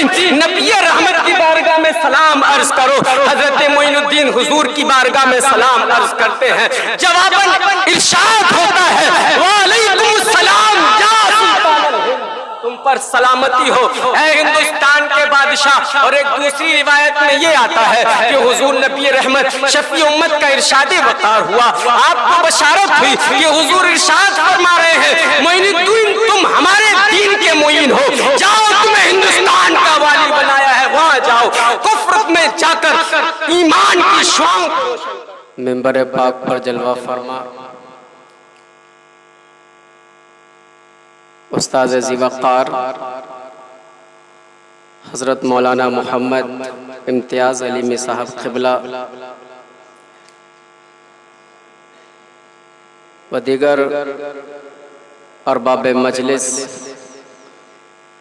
الدین نبی رحمت کی بارگاہ میں سلام عرض کرو۔ حضرت معین الدین حضور کی بارگاہ میں سلام عرض کرتے ہیں، جواباً ارشاد ہوتا ہے وعلیکم السلام یا سلطان الہند، تم پر سلامتی ہو اے ہندوستان کے بادشاہ۔ اور ایک دوسری روایت میں یہ آتا ہے کہ حضور نبی رحمت شفیع امت کا ارشاد وقار ہوا، آپ کو بشارت ہوئی کہ حضور ارشاد فرما رہے ہیں معین الدین تم ہمارے دین کے معین ہو، جاؤ تمہیں ہندوستان کا والی بنایا ہے، وہاں جاؤ کفر میں جا کر ایمان کی شعاؤں کو منبر پاک پر جلوہ فرما استاذ ذی وقار حضرت مولانا محمد امتیاز علیمی صاحب قبلہ و دیگر ارباب مجلس،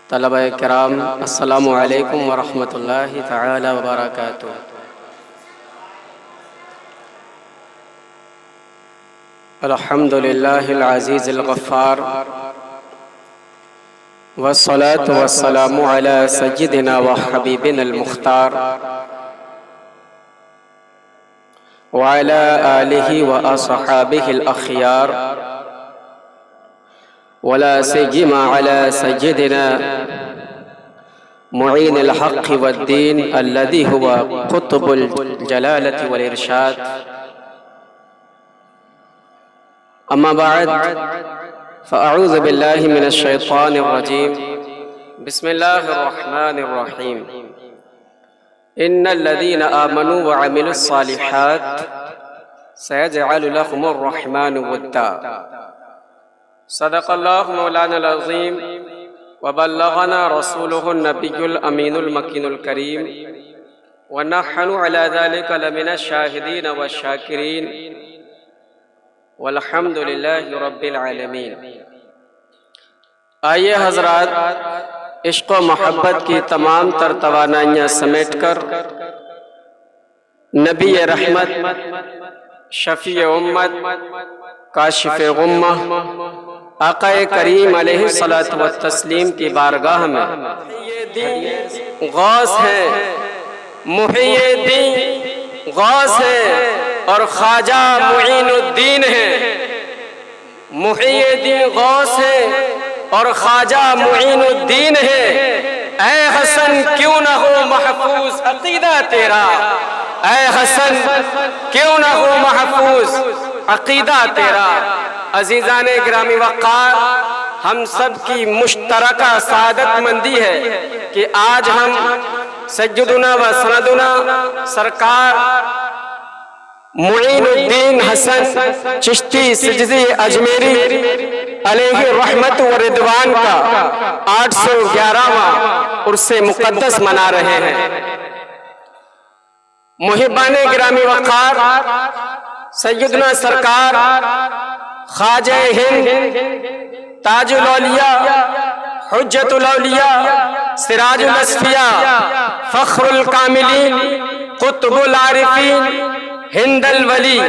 طلبہ کرام، السلام علیکم ورحمۃ اللہ تعالی وبرکاتہ۔ الحمدللہ العزیز الغفار والصلاة والسلام على سيدنا وحبيبنا المختار وعلى آله وأصحابه الأخيار ولا سيما على سيدنا معين الحق والدين الذي هو قطب الجلالة والإرشاد، أما بعد فأعوذ بالله من الشيطان الرجيم، بسم الله الرحمن الرحيم، إن الذين آمنوا وعملوا الصالحات سيجعل لهم الرحمن ودا۔ صدق الله مولانا العظيم وبلغنا رسوله النبي الأمين المكين الكريم، ونحن على ذلك لمن الشاهدين والشاكرين، والحمد للہ رب العالمین۔ آئیے حضرات، عشق و محبت کی تمام تر توانائیاں سمیٹ کر نبی رحمت، شفیع امت، کاشف غمہ، آقا کریم علیہ الصلاۃ والتسلیم کی بارگاہ میں غوث ہیں، محی الدین غوث ہیں اور خواجہ معین الدین ہیں، محی الدین غوث ہیں اور خواجہ معین الدین ہیں۔ اے حسن کیوں نہ ہو محفوظ عقیدہ تیرا، اے حسن کیوں نہ ہو محفوظ عقیدہ تیرا۔ عزیزان گرامی وقار، ہم سب کی مشترکہ سعادت مندی ہے کہ آج ہم سیدنا و سندنا سرکار معین الدین حسن چشتی سجزی اجمیری علیہ رحمت و رضوان کا 811واں عرس مقدس منا رہے ہیں۔ محبان گرامی وقار، سیدنا سرکار خواجہ ہند، تاج الاولیاء، حجت الاولیاء، سراج الاصفیاء، فخر الکاملین، قطب العارفین، ہند الولی،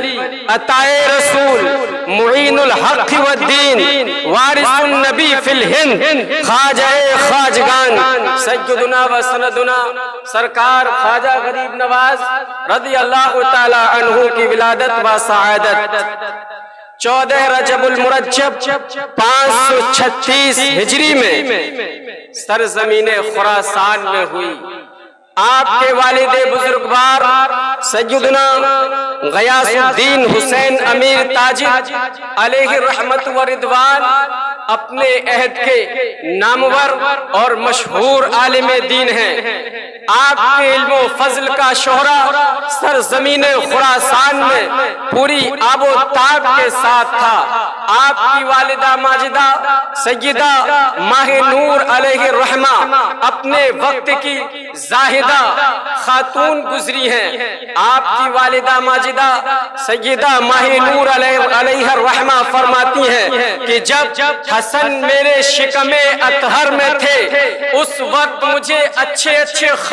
عطائے رسول، معین الحق والدین، وارث النبی فی الہند، خواجہ خواجگان، سیدنا و سندنا سرکار خواجہ غریب نواز رضی اللہ تعالی عنہ کی ولادت و سعادت 14 رجب المرجب 536 ہجری میں سرزمین خراسان میں ہوئی۔ آپ کے والد بزرگوار سیدنا غیاث الدین حسین امیر تاجر علیہ رحمت و رضوان اپنے عہد کے نامور اور مشہور عالم دین ہیں۔ آپ کے علم و فضل کا شہرہ سرزمین خراسان میں پوری آب و تاب کے ساتھ تھا۔ آپ کی والدہ ماجدہ سیدہ ماہ نور علیہ الرحمہ اپنے وقت کی زاہدہ خاتون گزری ہیں۔ آپ کی والدہ ماجدہ سیدہ ماہ نور علیہ الرحمہ فرماتی ہیں کہ جب حسن میرے شکم اطہر میں تھے اس وقت مجھے اچھے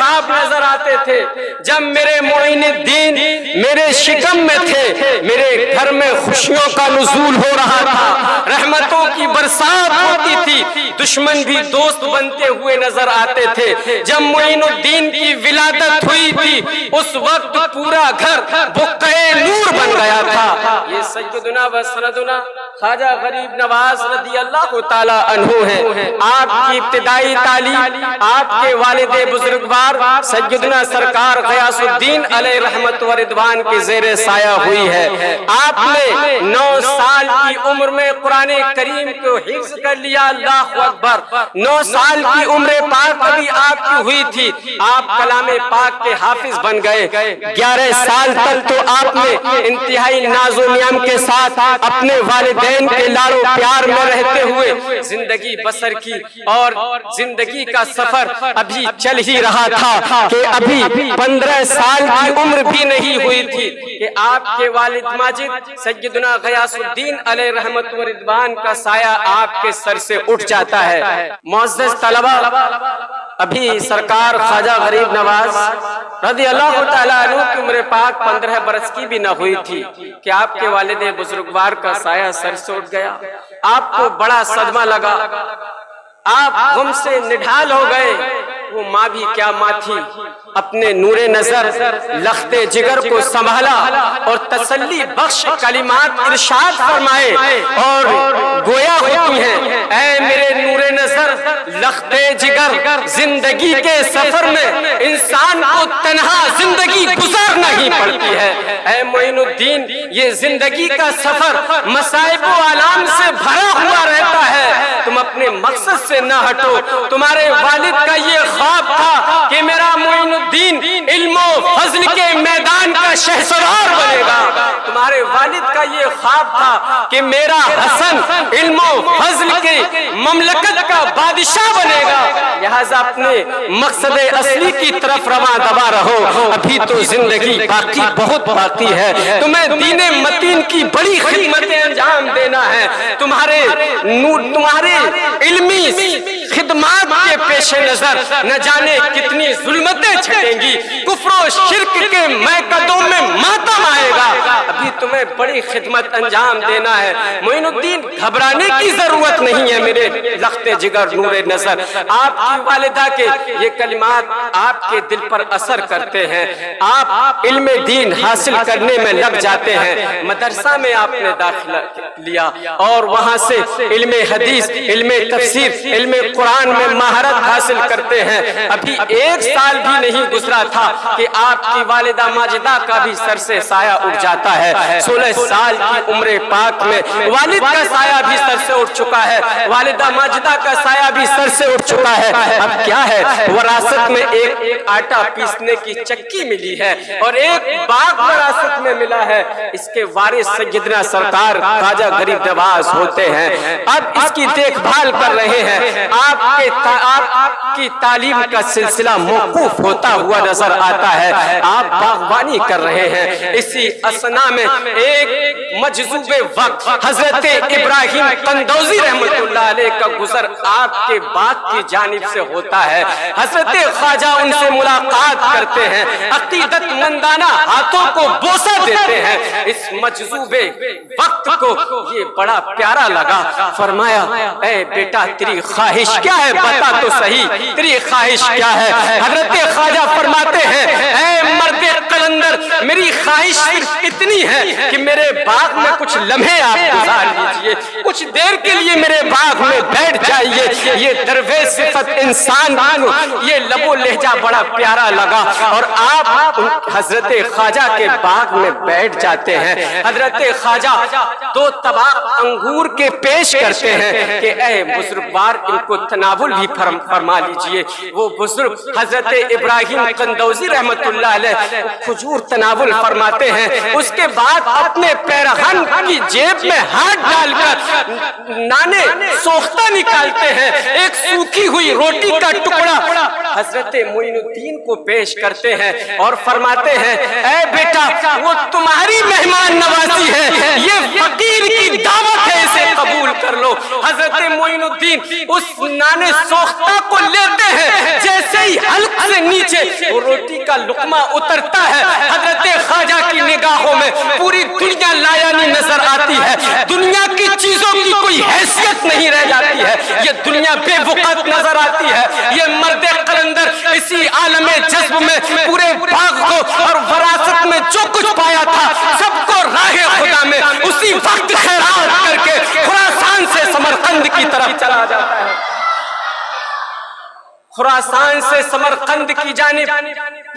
خواب نظر آتے تھے جب میرے معین الدین میرے شکم میں تھے، میرے گھر میں خوشیوں کا نزول ہو رہا تھا، رحمتوں کی برسات ہوتی تھی، دشمن بھی دوست بنتے ہوئے نظر آتے تھے۔ جب معین الدین کی ولادت ہوئی تھی اس وقت پورا گھر بقعے نور بن گیا تھا۔ یہ سیدنا و سندنا خواجہ غریب نواز رضی اللہ تعالی عنہ ہیں۔ آپ کی ابتدائی تعلیم آپ کے والد بزرگوار سیدنا سرکار غیاث الدین علیہ رحمت و رضوان کے زیر سایہ ہوئی ہے۔ آپ نے 9 سال کی عمر میں قرآن کریم کو حفظ کر لیا، اللہ اکبر۔ 9 سال کی عمر پاک ابھی آپ کی ہوئی تھی، آپ کلام پاک کے حافظ بن گئے۔ 11 سال تک تو آپ نے انتہائی ناز و نعم کے ساتھ اپنے والدین کے لاڑو پیار میں رہتے ہوئے زندگی بسر کی، اور زندگی کا سفر ابھی چل ہی رہا تھا کہ ابھی 15 سال کی عمر بھی نہیں ہوئی تھی کہ آپ کے والد ماجد سیدنا غیاث الدین علیہ رحمت و رضوان کا سایہ آپ کے سر سے اٹھ جاتا ہے۔ معزز طلبہ، ابھی سرکار خواجہ غریب نواز رضی اللہ تعالیٰ عنہ کی عمر پاک 15 برس کی بھی نہ ہوئی تھی کہ آپ کے والد بزرگوار کا سایہ سر سے اٹھ گیا۔ آپ کو بڑا صدمہ لگا، آپ غم سے نڈھال ہو گئے۔ وہ ماں بھی کیا ماں تھی، اپنے نور نظر لخت جگر کو سنبھالا اور تسلی بخش کلمات ارشاد فرمائے اور گویا ہوتی ہیں، اے میرے نور نظر لخت جگر، زندگی کے سفر میں انسان کو تنہا زندگی گزارنا ہی پڑتی ہے۔ اے معین الدین، یہ زندگی کا سفر مصائب و آلام سے بھرا ہوا رہتا ہے، تم اپنے مقصد سے نہ ہٹو۔ تمہارے والد کا یہ خواب تھا کہ میرا معین الدین علم و فضل کے میدان کا شہسوار بنے گا، تمہارے والد کا یہ خواب تھا کہ میرا حسن علم و فضل کے مملکت کا بادشاہ بنے گا، لہذا اپنے مقصد اصلی کی طرف رواں دوا رہو، ابھی تو زندگی باقی بہت باقی ہے، تمہیں دین متین کی بڑی خدمتیں انجام دینا ہے، تمہارے علمی خدمات کے پیش نظر نہ جانے کتنی ظلمتیں چھٹیں گی، کفر و شرک کے میکدوں میں ماتم آئے گا، ابھی تمہیں بڑی خدمت انجام دینا ہے۔ معین الدین، گھبرانے کی ضرورت نہیں ہے میرے لخت جگر نور نظر۔ آپ کی والدہ کے یہ کلمات آپ کے دل پر اثر کرتے ہیں، آپ علم دین حاصل کرنے میں لگ جاتے ہیں۔ مدرسہ میں آپ نے داخلہ لیا اور وہاں سے علم حدیث، علم تفسیر، علم قرآن میں مہارت حاصل کرتے ہیں۔ ابھی 1 سال بھی نہیں گزرا تھا کہ آپ کی والدہ ماجدہ کا بھی سر سے سایہ اٹھ جاتا ہے۔ 16 سال کی عمر پاک میں والد کا سایہ بھی سر سے اٹھ چکا ہے، والدہ ماجدہ کا سایہ بھی سر سے اٹھ چکا ہے۔ اب کیا ہے، وراثت میں ایک آٹا پیسنے کی چکی ملی ہے اور ایک باغ وراثت میں ملا ہے، اس کے وارث سیدنا سرکار خواجہ غریب نواز ہوتے ہیں۔ اب اس کی دیکھ بھال کر رہے ہیں، آپ کی تعلیم کا سلسلہ موقوف ہوتا ہوا نظر آتا ہے، آپ باغبانی کر رہے ہیں۔ اسی اثنا میں ایک مجذوب وقت حضرت ابراہیم قندوزی رحمت اللہ علیہ کا گزر آپ کے باغ کی جانب سے ہوتا ہے۔ حضرت خواجہ ان سے ملاقات کرتے ہیں، عقیدت مندانہ ہاتھوں کو بوسہ دیتے ہیں۔ اس مجذوب وقت کو یہ بڑا پیارا لگا، فرمایا، اے بیٹا تیری خواہش کیا ہے، بتا تو صحیح تیری خواہش کیا ہے۔ حضرت خواجہ فرماتے ہیں، اے مرد قلندر، میری خواہش صرف اتنی ہے کہ میرے باغ میں کچھ لمحے آپ گزار لیجئے، کچھ دیر کے لیے میرے باغ میں بیٹھ جائیے۔ یہ درویش صفت انسان کو یہ لب و لہجہ بڑا پیارا لگا اور آپ حضرت خواجہ کے باغ میں بیٹھ جاتے ہیں۔ حضرت خواجہ 2 طباق انگور کے پیش کرتے ہیں کہ اے بزرگوار ان کو تناول بھی فرما لیجئے۔ وہ بزرگ حضرت ابراہیم قندوزی رحمت اللہ علیہ کھجور تناول فرماتے ہیں، اس کے بعد اپنے پیرہن کی جیب میں ہاتھ ڈال کر نانے سوختہ نکالتے ہیں، ایک سوکھی ہوئی روٹی کا ٹکڑا حضرت معین الدین کو پیش کرتے ہیں اور فرماتے ہیں، اے بیٹا وہ تمہاری مہمان نوازی ہے، یہ فقیر کی دعوت ہے، اسے قبول کر لو۔ حضرت معین الدین اس نانے سوختہ کو لیتے ہیں، جیسے ہی حلق سے نیچے سے وہ روٹی کا لقمہ اترتا ہے، حضرت خواجہ کی نگاہوں میں پوری دنیا لایانی نظر آتی ہے، دنیا کی چیزوں کی کوئی حیثیت نہیں رہ جاتی ہے، یہ دنیا بے وقت نظر آتی ہے۔ یہ مرد قلندر اسی عالم جذب میں پورے باغ کو اور وراثت میں جو کچھ پایا تھا سب کو راہ خدا میں اسی وقت خیرات کر کے خراسان سے سمرقند کی طرف چلا جاتا ہے، خراسان سے سمرقند کی جانب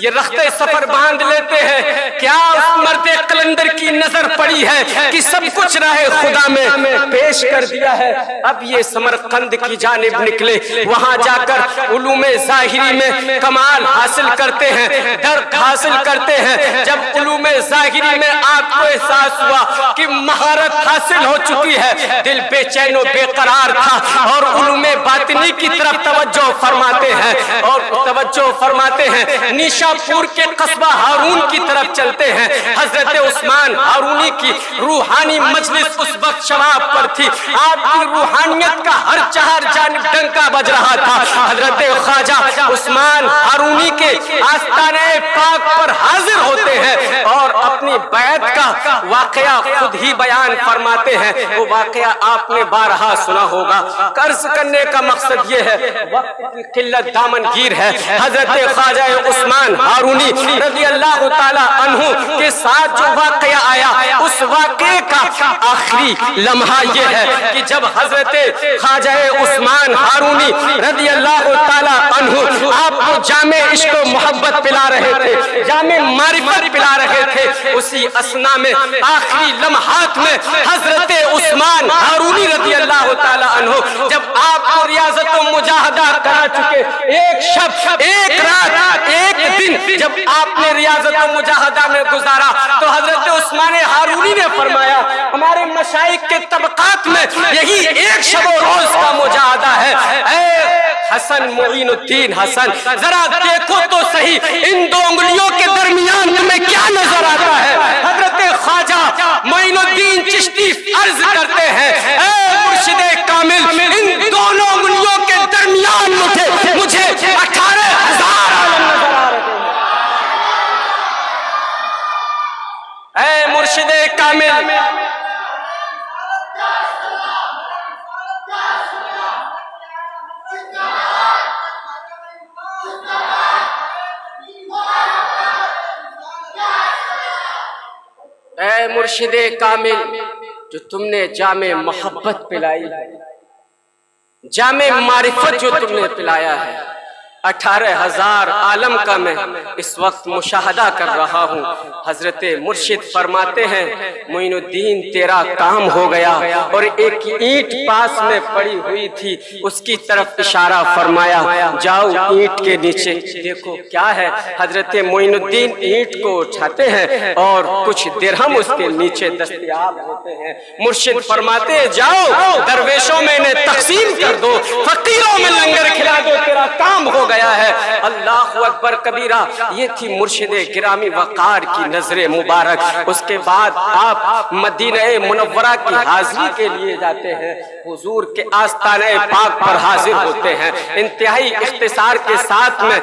یہ رخت سفر باندھ لیتے ہیں۔ کیا اس مرد قلندر کی نظر پڑی ہے کہ سب کچھ راہ خدا میں پیش کر دیا ہے؟ اب یہ سمرقند کی جانب نکلے، وہاں جا کر علوم ظاہری میں کمال حاصل کرتے ہیں، درک حاصل کرتے ہیں۔ جب علوم ظاہری میں آپ کو احساس ہوا کہ مہارت حاصل ہو چکی ہے، دل بے چین و بے قرار تھا، اور علوم باطنی کی طرف توجہ فرماتے ہیں، نیشا پور کے قصبہ ہارون کی طرف چلتے ہیں۔ حضرت عثمان ہارونی کی روحانی مجلس اس وقت شباب پر تھی، آپ کی روحانیت کا ہر چہار جانب ڈنکا بج رہا تھا۔ حضرت خواجہ عثمان ہارونی کے آستانہ پاک پر حاضر ہوتے ہیں اور اپنی بیعت کا واقعہ خود ہی بیان فرماتے ہیں۔ وہ واقعہ آپ نے بارہا سنا ہوگا۔ قرض کرنے کا مقصد یہ ہے، وقت کی قلت دامن گیر ہے۔ حضرت خواجہ عثمان ہارونی رضی اللہ تعالی عنہ کے ساتھ جو واقعہ آیا، اس واقعے کا آخری لمحہ یہ ہے کہ جب حضرت خواجہ عثمان ہارونی رضی اللہ تعالی عنہ آپ کو جام عشق و محبت پلا رہے تھے، جام معرفت پلا رہے تھے، اسی اثنا میں آخری لمحات میں حضرت عثمان ہارونی رضی اللہ تعالی عنہ جب آپ کو ریاضت و مجاہدہ کرا چکے، ایک شب ایک رات ایک دن جب آپ نے ریاضت و مجاہدہ میں گزارا، تو حضرت عثمان ہارونی نے فرمایا ہمارے مشائخ کے طبقات میں یہی ایک شب و روز کا مجاہدہ ہے۔ اے حسن معین الدین حسن، ذرا دیکھو تو صحیح ان دو انگلیوں کے درمیان تمہیں کیا نظر آتا ہے؟ حضرت خواجہ معین الدین چشتی عرض کرتے ہیں، اے مرشد کامل، ان دونوں انگلیوں کے درمیان مجھے 18,000 عالم نظر آ رہے ہیں۔ اے مرشد کامل، اے مرشد کامل، جو تم نے جام محبت پلائی ہے، جام معرفت جو تم نے پلایا ہے، 18,000 عالم کا میں اس وقت مشاہدہ کر رہا ہوں۔ حضرت مرشد فرماتے ہیں معین الدین تیرا کام ہو گیا، اور ایک اینٹ پاس میں پڑی ہوئی تھی، اس کی طرف اشارہ فرمایا، جاؤ اینٹ کے نیچے دیکھو کیا ہے۔ حضرت معین الدین اینٹ کو اٹھاتے ہیں اور کچھ درہم اس کے نیچے دستیاب ہوتے ہیں۔ مرشد فرماتے ہیں جاؤ درویشوں میں انہیں تقسیم کر دو، فقیروں میں لنگر کھلا دو، تیرا کام ہو گیا ہے۔ اللہ اکبر کبیرہ، یہ تھی مرشد گرامی وقار کی نظر مبارک۔ اس کے بعد آپ مدینہ منورہ کی حاضری کے لیے جاتے ہیں، حضور کے آستانہ پاک پر حاضر ہوتے ہیں۔ انتہائی اختصار کے ساتھ میں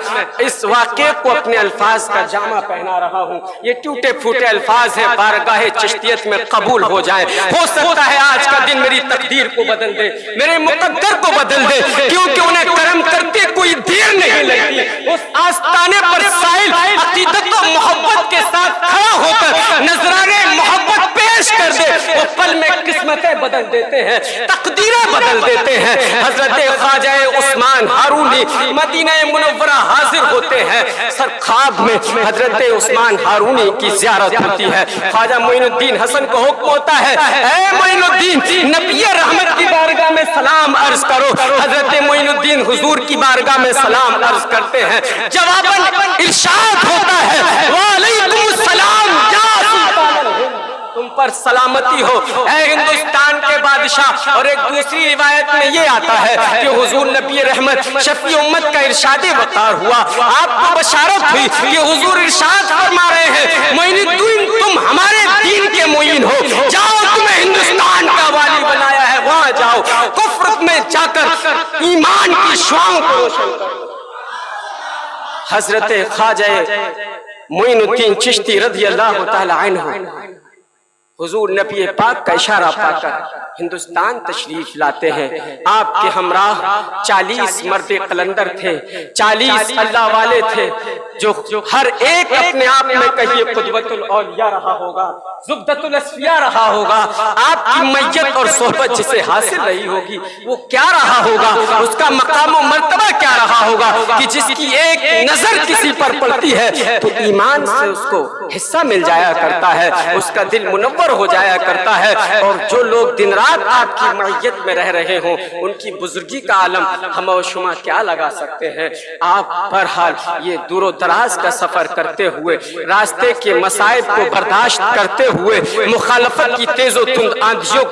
اس واقعے کو اپنے الفاظ کا جامع پہنا رہا ہوں، یہ ٹوٹے پھوٹے الفاظ ہیں، بارگاہ چشتیت میں قبول ہو جائیں۔ ہو سکتا ہے آج کا دن میری تقدیر کو بدل دے، میرے مقدر کو بدل دے، کیونکہ انہیں کرم کرتے کوئی دیر نہیں لگتی۔ اس آستانے پر سائل عقیدت و محبت کے ساتھ کھڑا ہو کر نذرانے محبت پیش کر دے، وہ پل میں قسمتیں بدل دیتے ہیں، تقدیریں بدل دیتے ہیں۔ حضرت خواجہ عثمان ہارونی مدینہ منورہ حاضر ہوتے ہیں، سر خواب میں حضرت عثمان ہارونی کی زیارت ہوتی ہے۔ خواجہ معین الدین حسن کو حکم ہوتا ہے، اے معین الدین نبی رحمت کی بارگاہ میں سلام عرض کرو۔ حضرت معین الدین حضور کی بارگاہ میں سلام عرض کرتے ہیں، جواباً ارشاد ہوتا ہے وعلیکم السلام یا سلطان الہند، تم پر سلامتی ہو اے ہندوستان کے بادشاہ۔ اور ایک دوسری روایت میں یہ آتا ہے کہ حضور نبی رحمت شفیع امت کا ارشاد وقار ہوا، آپ کو بشارت ہوئی کہ حضور ارشاد فرما رہے ہیں معین الدین تم ہمارے دین کے معین ہو، جاؤ تمہیں ہندوستان کا والی بنایا ہے، وہاں جاؤ کفر میں جا کر ایمان کی شعاؤں کو روشن کرو۔ حضرت خواجہ معین الدین چشتی رضی اللہ تعالی عنہ حضور نبی پاک کا اشارہ پا کر ہندوستان تشریف لاتے ہیں. آپ کے ہمراہ 40 مرد قلندر تھے، 40 اللہ والے تھے، جو ہر ایک اپنے آپ میں کہیے قدوۃ الاولیاء رہا ہوگا، زبدۃ الاسفیاء رہا ہوگا. آپ کی میت اور صحبت جسے حاصل رہی ہوگی وہ کیا رہا ہوگا، اس کا مقام و مرتبہ کیا رہا ہوگا کہ جس کی ایک نظر کسی پر پڑتی ہے تو ایمان سے اس کو حصہ مل جایا کرتا ہے، اس کا دل منور ہو جایا کرتا ہے. اور جو لوگ دن رات آپ کی معیت میں رہ رہے ہوں ان کی بزرگی کا عالم ہم و شما کیا لگا سکتے ہیں. آپ بہرحال یہ دور و دراز کا سفر کرتے ہوئے، راستے کے مصائب کو برداشت کرتے ہوئے، مخالفت کی تیز و تند آندھیوں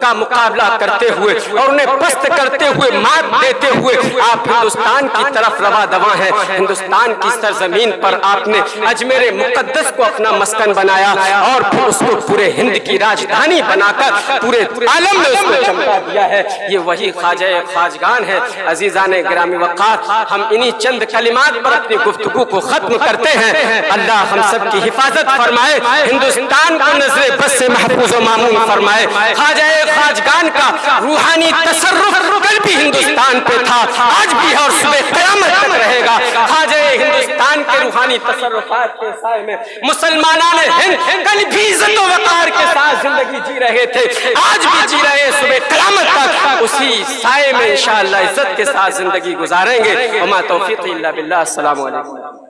کا مقابلہ کرتے ہوئے اور انہیں پست کرتے ہوئے، مات دیتے ہوئے آپ ہندوستان کی طرف رواں دواں ہیں. ہندوستان کی سرزمین پر آپ نے اجمیر مقدس کو اپنا مسکن بنایا اور پھر اس کو پورے ہند کی راجدھانی بنا کر پورے عالم میں اس کو چمکا دیا ہے. یہ وہی خواجہ خواجگان ہے. عزیزان گرامی وقار، ہم انہی چند کلمات پر اپنی گفتگو کو ختم کرتے ہیں. اللہ ہم سب کی حفاظت فرمائے، ہندوستان کو نظر بس سے محفوظ و مامون فرمائے. خواجہ خواجگان کا روحانی تصرف کل بھی ہندوستان پہ تھا، آج بھی ہے اور صبح قیامت تک رہے گا. خواجہ ہندوستان کے روحانی تصرفات کے سائے میں مسلمانان ہند کل بھی عزت و وقار کے ساتھ زندگی جی رہے تھے، آج بھی جی رہے، صبح قیامت تک اسی سائے میں انشاءاللہ عزت کے ساتھ زندگی گزاریں گے. وما توفیقی الا باللہ. السلام علیکم.